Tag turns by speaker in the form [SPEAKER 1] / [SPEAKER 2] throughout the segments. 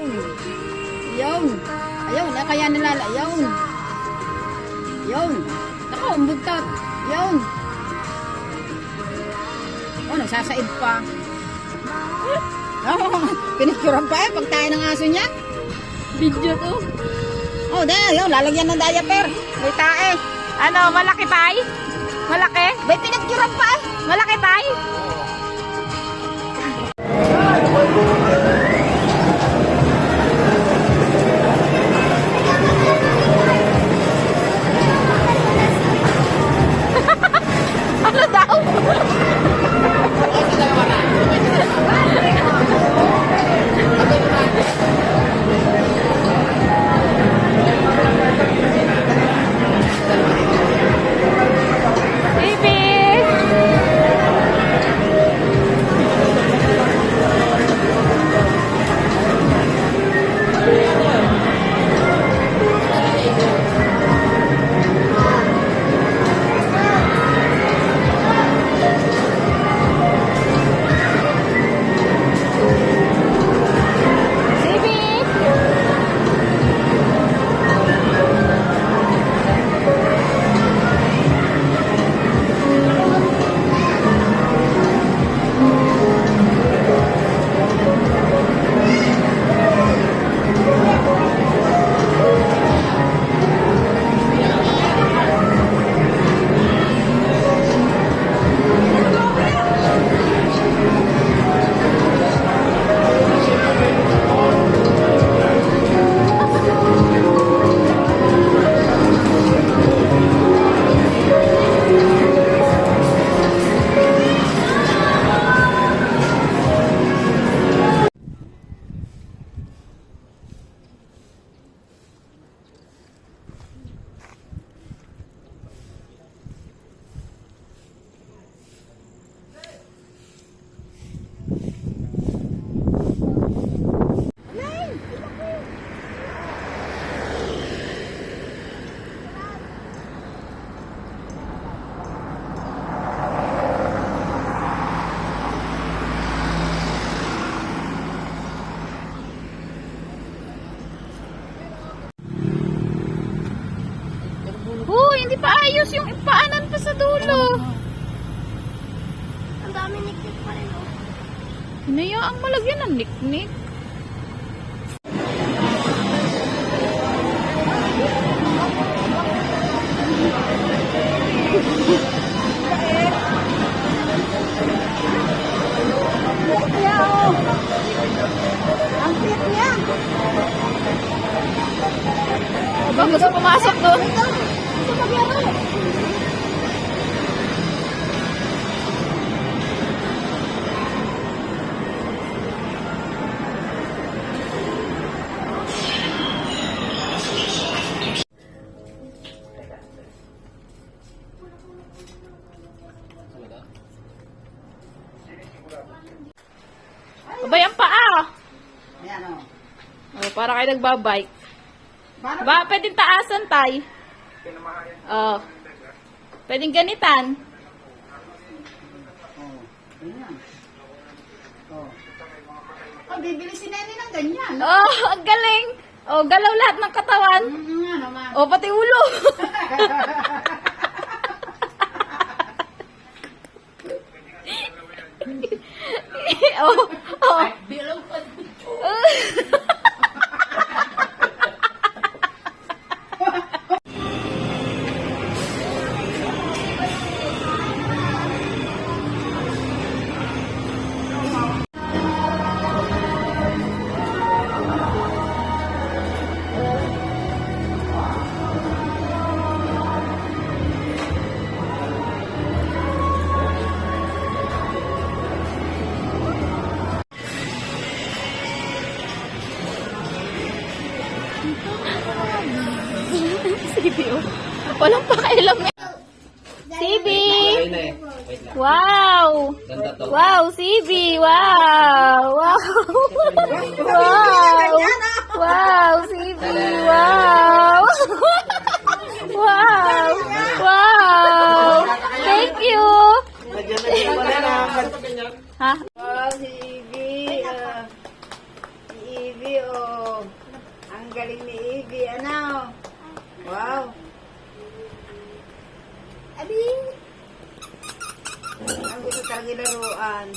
[SPEAKER 1] Yun. Yun. Ayun. Kaya nilala. Yun. Yun. Ako, ang buntot. Yun. Oh, nagsasaid pa. Oh, pinicturean pa eh. Pag tayo ng aso niya.
[SPEAKER 2] Video to.
[SPEAKER 1] Oh, dahil. Yun. Lalagyan ng diaper. May tae.
[SPEAKER 2] Ano, malaki tay? Malaki?
[SPEAKER 1] May pinicturean pa eh.
[SPEAKER 2] Malaki tay? Ano daw? Hindi pa ayos yung ipaanan pa sa dulo.
[SPEAKER 3] Ang dami niknik pa rin, oh.
[SPEAKER 2] Hinayaang malagyan ng niknik.
[SPEAKER 1] Ang cute niya.
[SPEAKER 2] Aba, gusto pumasok doon. Abay, ang paa.
[SPEAKER 1] Ayan o.
[SPEAKER 2] Oh, para kayo nagbabike.
[SPEAKER 1] Paano
[SPEAKER 2] Ba, pwedeng taasan, tay. Oh. Pwedeng ganitan.
[SPEAKER 1] Oh, ganyan. Oh. Oh, bibili si Nene ng ganyan.
[SPEAKER 2] Oh, ang galing. Oh, galaw lahat ng katawan.
[SPEAKER 1] Nga naman.
[SPEAKER 2] Oh, pati ulo. Oh, oh.
[SPEAKER 1] Bilog pa.
[SPEAKER 2] CB, oh. Walang pakialam eh. CB! Wow! Wow, CB! Wow! Wow! Wow! Wow, CB! Wow! Wow! Wow! Thank you! Ha?
[SPEAKER 1] Oh, si Ivy. Si Ivy, oh. Ang galing ni Ivy, ano? Wow. Abi! Ang gusto talaga laruan.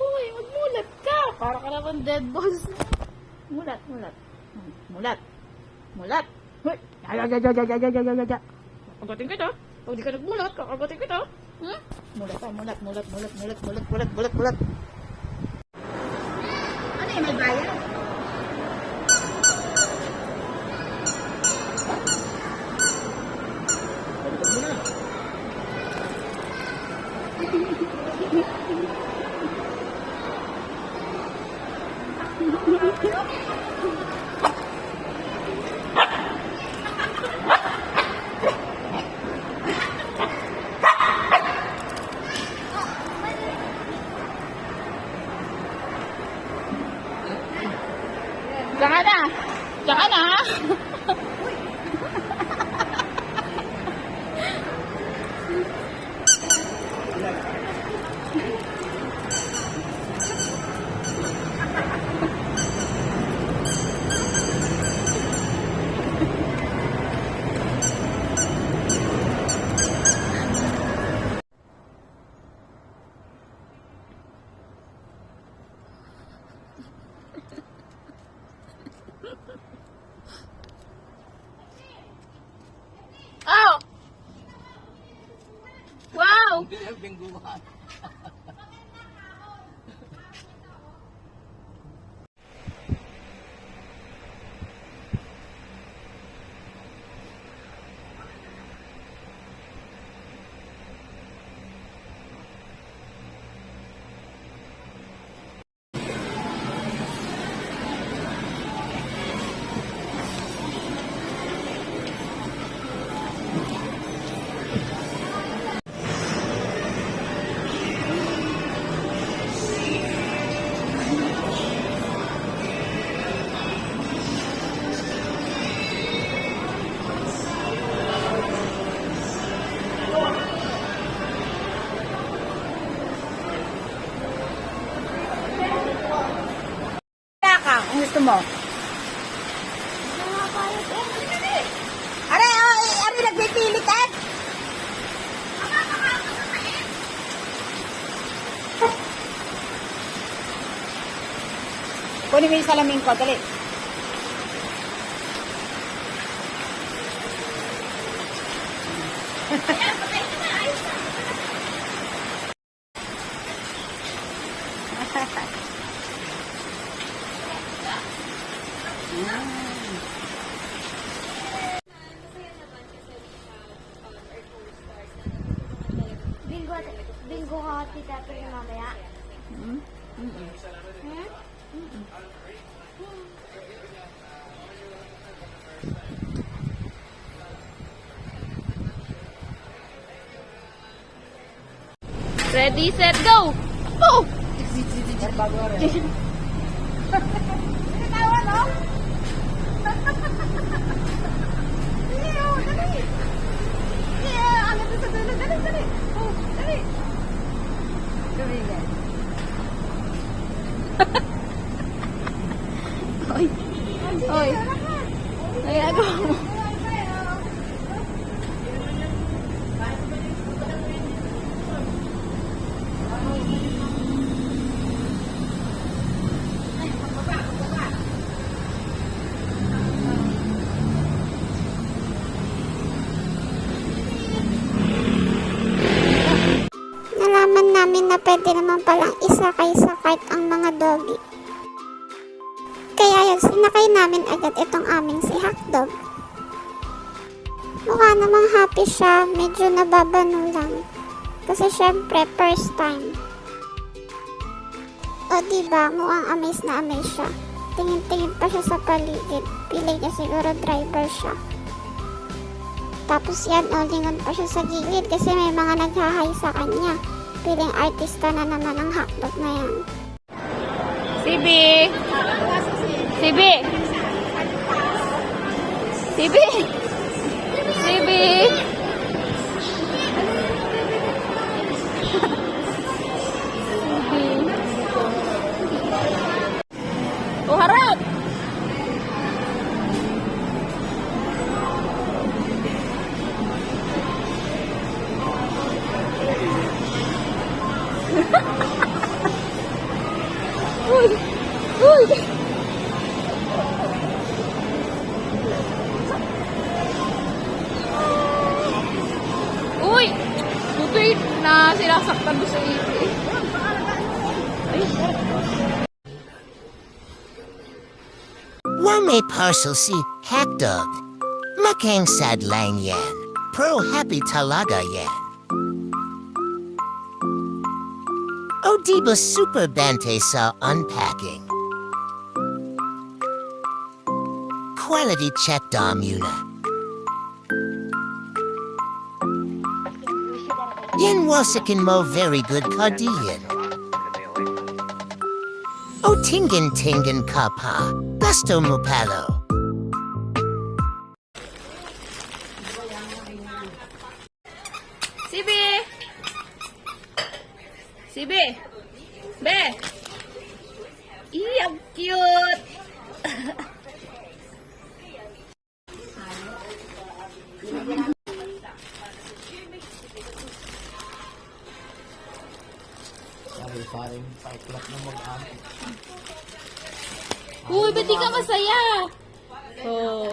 [SPEAKER 2] Uy, magmulat ka. Para ka naman dead boss. Mulat, mulat. Mulat. Mulat. Hoy. Ya. Kagatin kita. Pag di ka nagmulat, kakagatin kita. Hmm? Mulat ka, mulat.
[SPEAKER 1] Ano yung may bayad?
[SPEAKER 2] Tsaka na. Tsaka na. Oh! Wow!
[SPEAKER 1] Wala ka, kung gusto mo. Aray, ari nagpipilit eh. Kunin mo yung salamin ko, dali.
[SPEAKER 3] Bingo ka tita pero mamaya.
[SPEAKER 2] Ready, set, go! Oh!
[SPEAKER 1] Tawa, no? Dali. Ano to sa dulo? Dali. Oh, dali. Dali yan.
[SPEAKER 2] Oy! Oy! Ay, ako.
[SPEAKER 3] Nalaman namin na pwede naman palang isakay-sakay ang mga doggy. Kaya yun, sinakay namin agad itong aming si Hotdog. Mukha namang happy siya, medyo nababano lang. Kasi syempre, first time. O diba, mukhang amaze na amaze siya. Tingin-tingin pa siya sa paligid. Pili niya siguro driver siya. Tapos yan, lingon pa siya sa gilid kasi may mga naghahay sa kanya. Piling artista na naman ang hotdog na yan.
[SPEAKER 2] CB! CB! CB! CB! na sinasaktan doon sa ibi.
[SPEAKER 4] Wame parcel si Hackdog. Makang sad lang yan. Pro happy talaga yan. O di ba super bante sa unpacking? Quality check dom yuna. Yan wasikin mo very good kadiyan. O tingin ka pa. Gusto mo palo.
[SPEAKER 2] Sibi! Sibi! Be! Ang cute! Uy, ba't di ka masaya? Oh.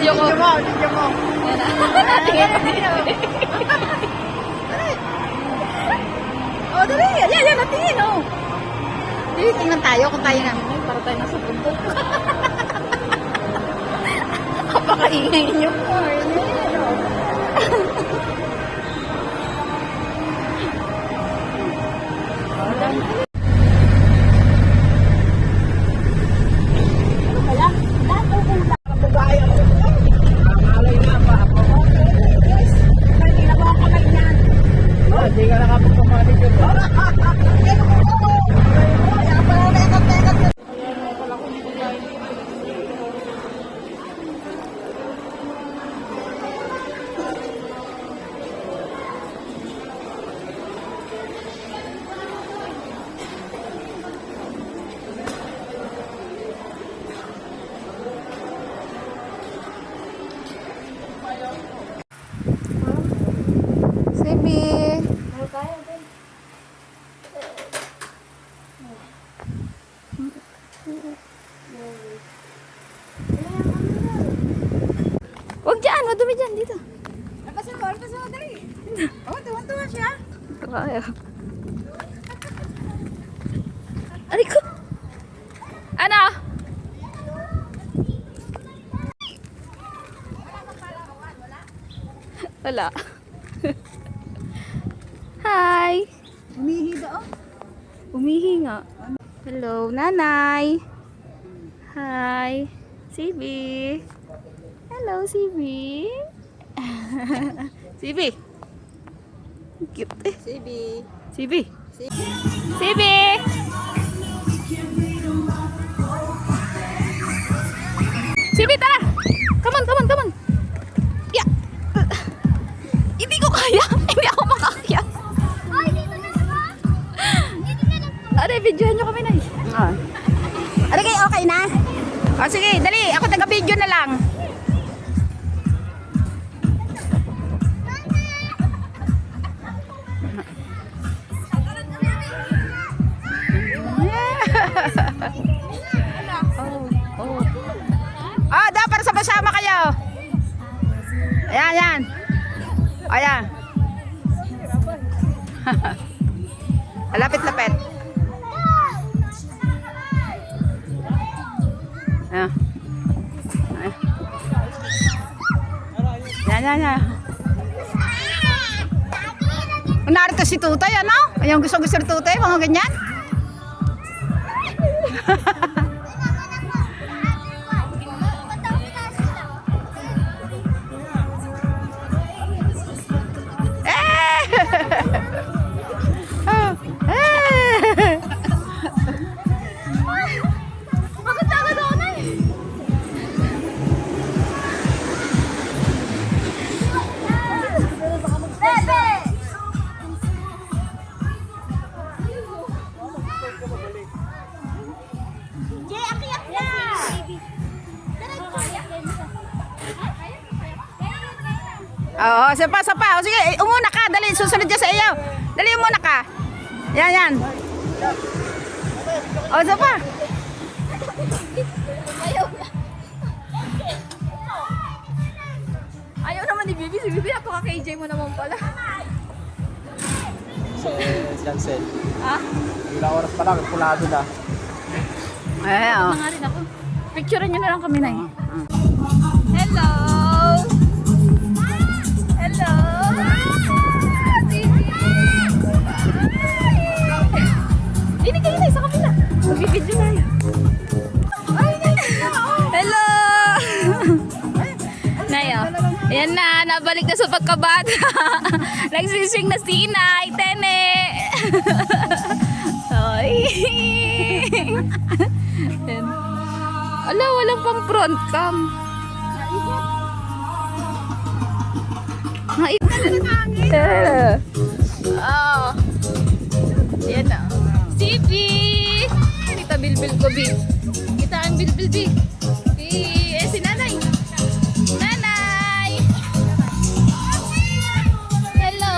[SPEAKER 2] Video ko. Video mo. Oh, dali. Yan, natingin, oh. Dali, tingnan tayo kung tayo namin. Ay, para tayo nasa bundok. Kapakaingay niyo po. Sibi. Huwag dyan, madumi dyan, dito.
[SPEAKER 1] Lapasin mo, dali. Oh, tuwan-tuwan siya.
[SPEAKER 2] Kaya. Aray ko. Ano? Wala. Hi.
[SPEAKER 1] Umihi ba, oh?
[SPEAKER 2] Umihi nga. Hello, nanay. Hi. Sibi. Hello, Sibi. Sibi. Cute eh.
[SPEAKER 1] Sibi.
[SPEAKER 2] Sibi. Sibi. Sibi, tara. Come on. Yeah. Hindi ko kaya. Hindi ako makakaya.
[SPEAKER 3] Ay, dito na ba? Dito na lang.
[SPEAKER 2] Aray, videohan nyo kami na.
[SPEAKER 1] Ano kayo, okay na? O sige, dali. Ako taga-video na lang. Daw para sama-sama kayo. Ayan. Ayan. Lapit-lapit. Ayan. Yan. Narito si Tutay, ano? Ayun, gusto ni Tutay, mga ganyan. Oo, sapa. O sige, umuna ka. Dali, susunod dyan sa iyo. Dali, umuna ka. Yan. O, sapa.
[SPEAKER 2] Ayaw naman ni Bibi. Si Bibi, napaka-KJ mo naman pala.
[SPEAKER 5] Jansen.
[SPEAKER 2] Ha?
[SPEAKER 5] Ilang oras pa lang, pulado na.
[SPEAKER 1] Ayan, o.
[SPEAKER 2] Nga rin ako. Picturean nyo na lang kami na Hello! Hello! Bibi! Dini kayo na, sa kabila. Mag-video na yun. Hello! Nayo. Ayan na, nabalik na sa pagkabata. Nagsising na si Inay, Tene. Ay. Ala, walang pang front cam. Oh. Ayan na. Si B. Kita bilbil ko, B. Kita ang bilbil, B. Si nanay. Nanay. Hello.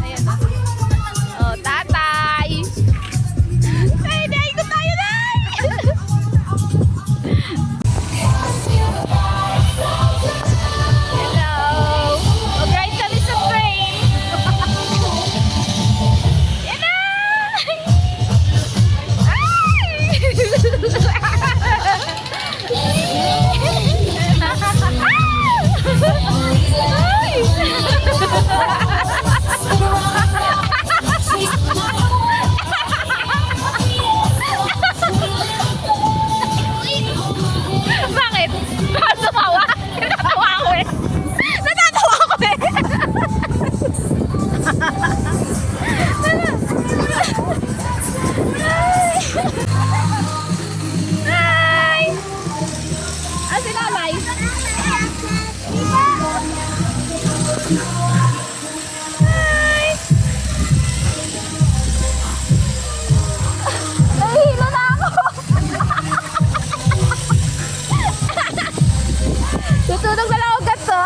[SPEAKER 2] Ayan na. Oh, tatay. Ay, dahil ko tayo, Nay. Hello. Oh, bright kami sa frame. Yan na. Bakit? Bakit tumawa? Natatawa ako eh. Natatawa ako eh. Hi! Ah, si nanay. Hi! Nahihilo na ako. Tutunog na lang ako gato.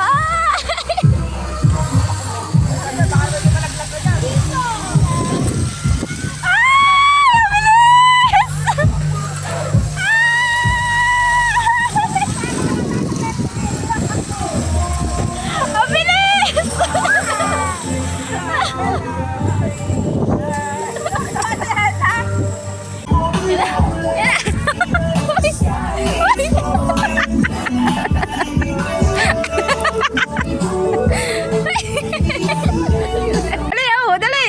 [SPEAKER 2] Dali, oh, dali.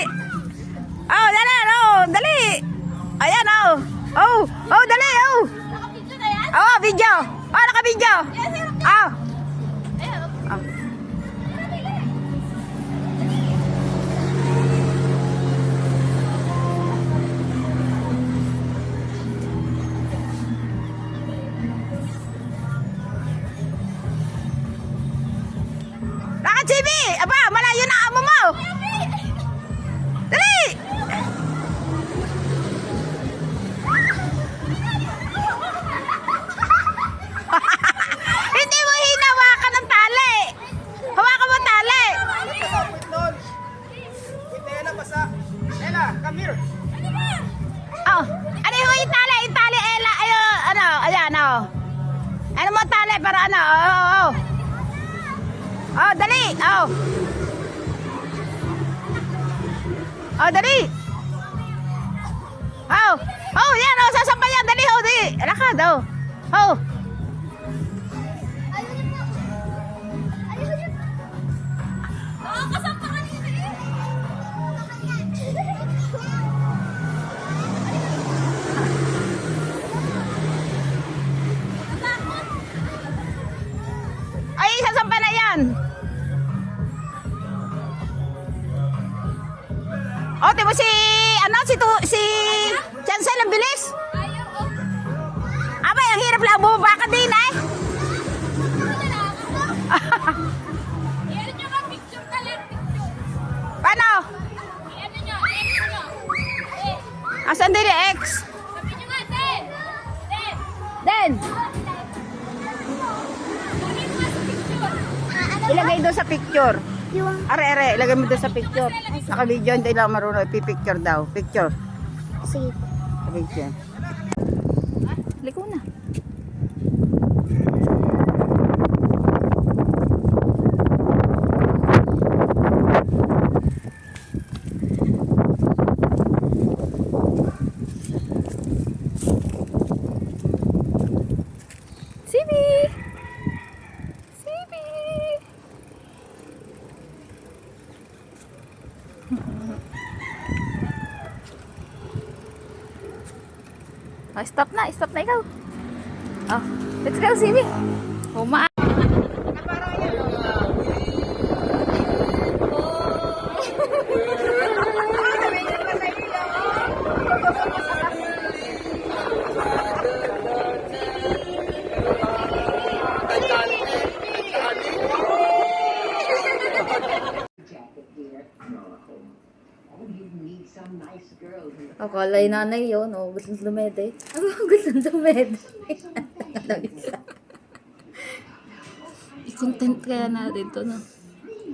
[SPEAKER 2] Oh, dali, oh, dali. Ayan, oh. Oh, dali, oh. Oh, video. Oh, naka-video. Oh. Oh. Naka-TV! Aba, malayo na amo mo! Dali! Hindi mo hinawakan ng tali! Hawakan mo tali!
[SPEAKER 5] Wait, Ella, basa. Ella, come here.
[SPEAKER 1] Oh, ano yung tali? Yung tali, Ella, ano, ayan, oh. Ano mo tali para ano, oh. Oh, dali, oh. Oh, dali. Oh, yan, oh, sasampayan, dali, oh, dali. Lakad, oh. Oh. Ay, sasampa na yan. Oh, di ba si Chancel ang bilis? Abay, ang hirap lang bumaba ka din eh. Paano? Asan din yung X? Den. Ilagay doon sa picture.
[SPEAKER 3] Yung
[SPEAKER 1] Are, ilagay mo doon sa picture. Naka-video, hindi lang marunong. Ipipicture daw. Picture.
[SPEAKER 3] sige.
[SPEAKER 1] Picture.
[SPEAKER 2] Liko na. Sibi! Sibi! Oh, stop na ikaw. Oh, let's go, Sibi. Uma. Akala yung nanay yun, oh, gustong dumede. Ako, gustong dumede. I-content kaya natin to, no?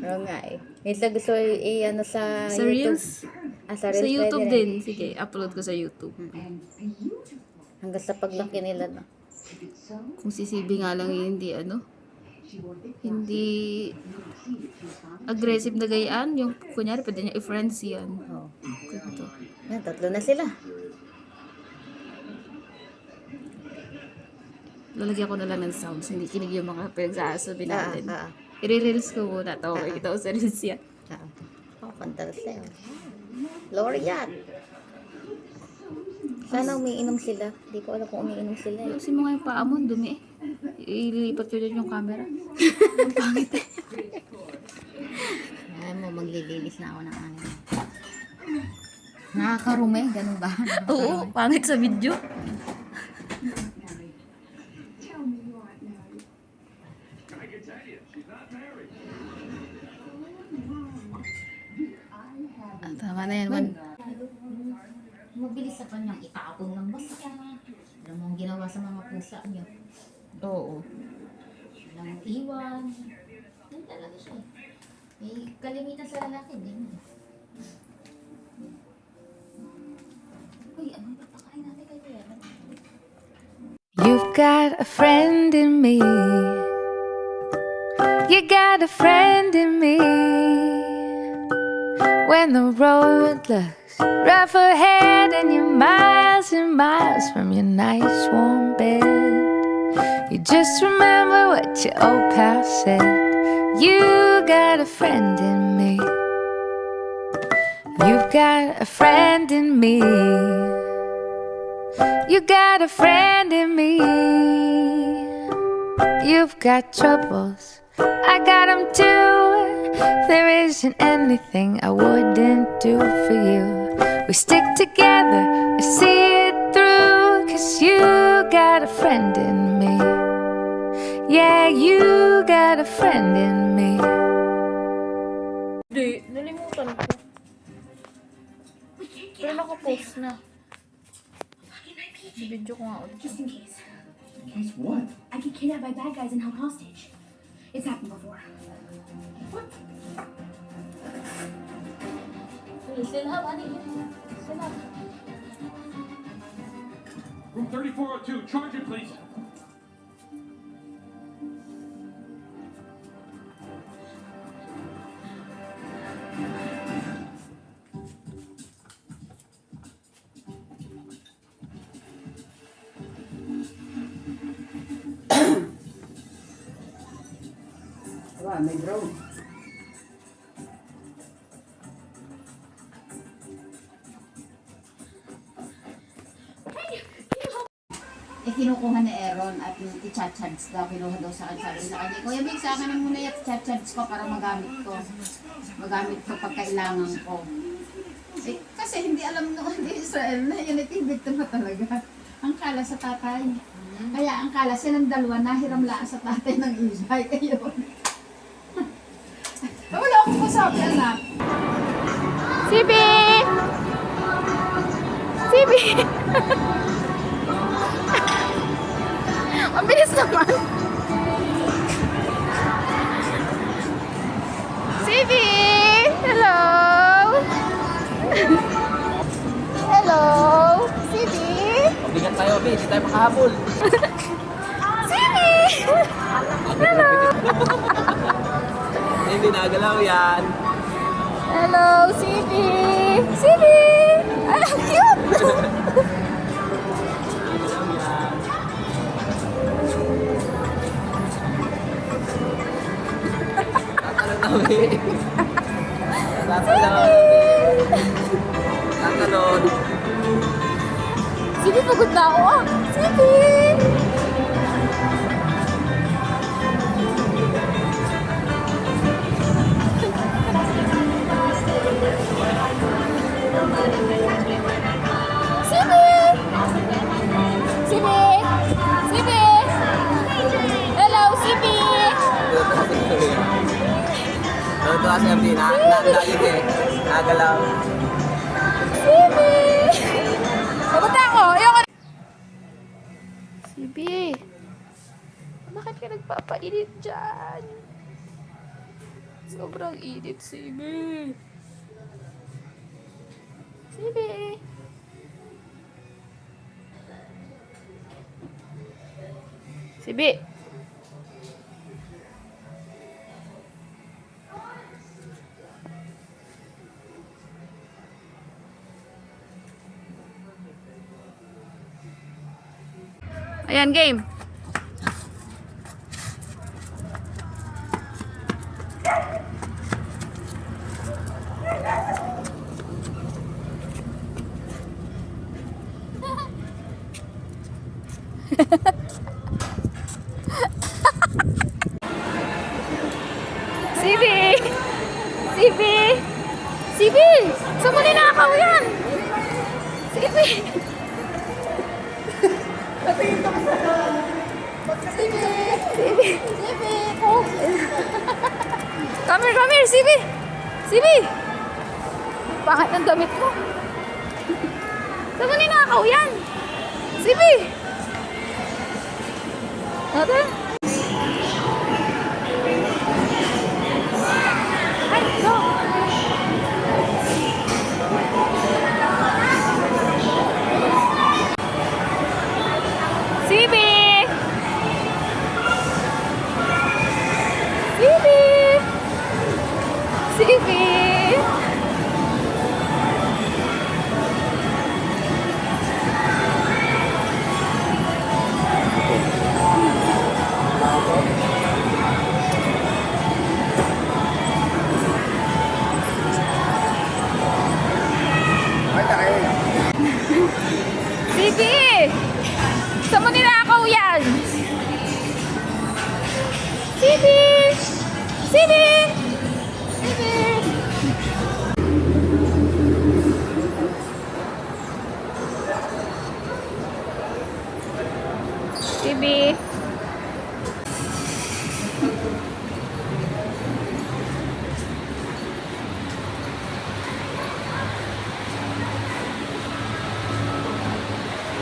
[SPEAKER 6] Oo nga eh. Minsan gusto i-ano sa
[SPEAKER 2] Sa
[SPEAKER 6] YouTube.
[SPEAKER 2] Reels?
[SPEAKER 6] Sa
[SPEAKER 2] Sa
[SPEAKER 6] Reels
[SPEAKER 2] YouTube
[SPEAKER 6] pwede
[SPEAKER 2] din. Sige, upload ko sa YouTube.
[SPEAKER 6] Hanggang sa paglaki nila, no?
[SPEAKER 2] Kung si CB nga lang yung hindi, hindi aggressive na gayaan. Yung, kunyari, pwede niya i-friends yan.
[SPEAKER 6] Oo.
[SPEAKER 2] Ganito.
[SPEAKER 6] Yan, 3 na sila.
[SPEAKER 2] Lalagyan ko na lang ng sounds. Hindi kinig yung mga pinagsasabi natin.
[SPEAKER 6] Ah.
[SPEAKER 2] I-reels ko muna. Tawa ko kita ko sa reels yan.
[SPEAKER 6] Oh, pantalas na yun. Laureate! Sana umiinom sila. Hindi ko alam kung umiinom sila.
[SPEAKER 2] Kasi mo nga yung paa mo, dumi eh. Ililipat ko dyan yung camera.
[SPEAKER 6] Ay mo, maglilinis na ako ng ano. Nakakarumi, ganun ba?
[SPEAKER 2] Oo, pangit sa video. Tama na yan, man.
[SPEAKER 6] Mabilis sa kanyang itapon ng basta. Alam mo ang ginawa sa mga pusa niyo.
[SPEAKER 2] Oo.
[SPEAKER 6] Walang iwan. Yan talaga siya. Eh, kalimitan sa lalaki din. Uy, ano ba pakain natin kay Kuya?
[SPEAKER 7] You've got a friend in me. You got a friend in me. When the road looks rough ahead and you're miles and miles from your nice warm bed, you just remember what your old pal said. You got a friend in me. You've got a friend in me. You got a friend in me. You've got troubles, I got them too. There isn't anything I wouldn't do for you. We stick together, I see it through. 'Cause you got a friend in me. Yeah, you got a friend in me.
[SPEAKER 2] Hindi, nalimutan ko. Pero nakapost na. Video ko nga ulit.
[SPEAKER 8] Just in case.
[SPEAKER 5] Guess what?
[SPEAKER 8] I get kidnapped by bad guys and held hostage. It's happened before.
[SPEAKER 6] Still have honey. Still have.
[SPEAKER 9] Room 3402, charge it, please.
[SPEAKER 1] Wala, may drone.
[SPEAKER 6] Kinukuha ni Aaron at i-charge daw, kinuha daw sa akin, sabi sa kanya, Kuya Big, sa akin na muna yung i-charge ko para magamit ko pagkailangan ko. Eh, kasi hindi alam noon ni Israel na yun ay victim na talaga. Ang kala sa tatay. Kaya ang kala silang dalawa nahiram laan sa tatay ng Isay. Ayun. Wala akong kasabi, anak.
[SPEAKER 2] Sibi! Sibi! Ang bilis naman.
[SPEAKER 5] Sibi, hindi tayo makahabol.
[SPEAKER 1] Sibi! Hello!
[SPEAKER 5] Hindi nagalaw yan.
[SPEAKER 1] Hello, Sibi! Sibi! Ay, ang cute!
[SPEAKER 5] Tatalon kami. Tatalon. Tatalon.
[SPEAKER 1] Sibi, pagod na ako ah! Sibi! Sibi! Sibi! Sibi! Hello, Sibi!
[SPEAKER 5] Ito kasi MD, nagayod eh. Nagalaw.
[SPEAKER 1] Sibi! Pagod na ako! Ayoko na! Sibi! Bakit ka nagpapainit dyan? Sobrang init, Sibi! Sibi! Sibi! Ayan, game. Sibi! Sibi! Sibi! Saan mo ninakaw yan? Sibi! Sibi! Sibi! Oh. Come here, Sibi! Sibi! Pangit ng damit ko. Saan mo ninakaw yan? Sibi! Ate? Ay, go! Sibi! Sibi! Sibi! Sibi! Saan mo ninakaw yan? Sibi! Sibi! Sibi! Sibi!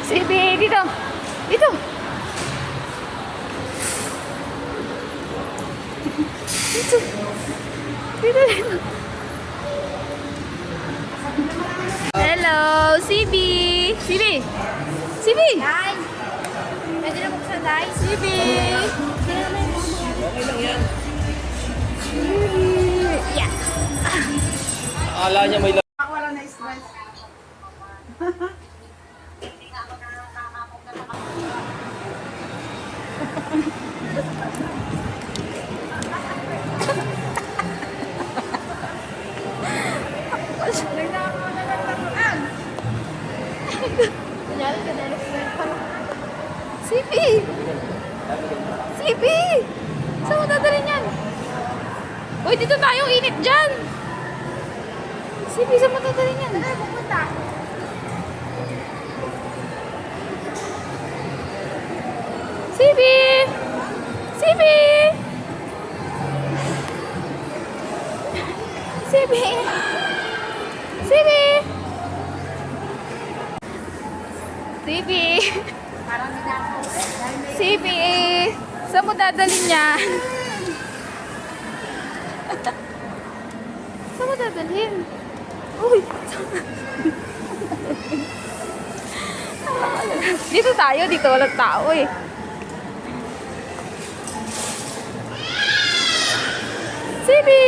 [SPEAKER 1] Sibi! Dito! Dito! Dito! Dito! Dito! Hello! Sibi! Sibi! Sibi! Day! Pwede na buksan, Day? Sibi!
[SPEAKER 5] Okay lang yan.
[SPEAKER 1] Sibi! Yeah!
[SPEAKER 5] Akala niya may
[SPEAKER 6] Wala na stress.
[SPEAKER 1] Sibi! Sibi! Saan mo dadalhin yan? Uy, dito tayo, init dyan! Sibi, saan mo dadalhin yan? Saan pupunta? Sibi! Sibi! Sibi! Sibi! Sibi! Sibi! Saan mo dadalhin yan? Saan mo dadalhin? Uy! Saan mo dadalhin?
[SPEAKER 2] Dito tayo, dito walang tao eh. Sibi!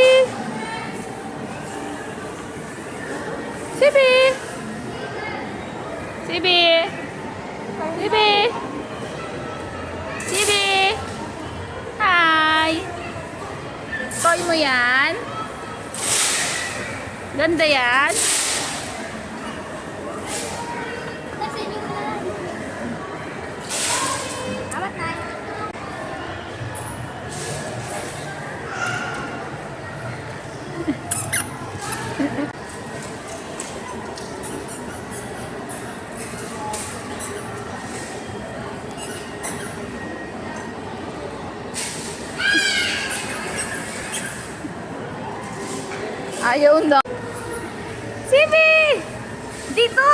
[SPEAKER 2] Sibi! Sibi! Sibi! Sibi! Hi! Toy mo yan? Ganda yan? Ayaw na. Sibi! Dito!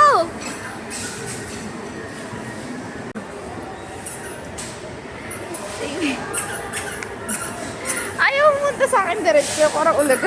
[SPEAKER 2] Sibi. Ayaw pumunta sa akin diretso. Parang ulag.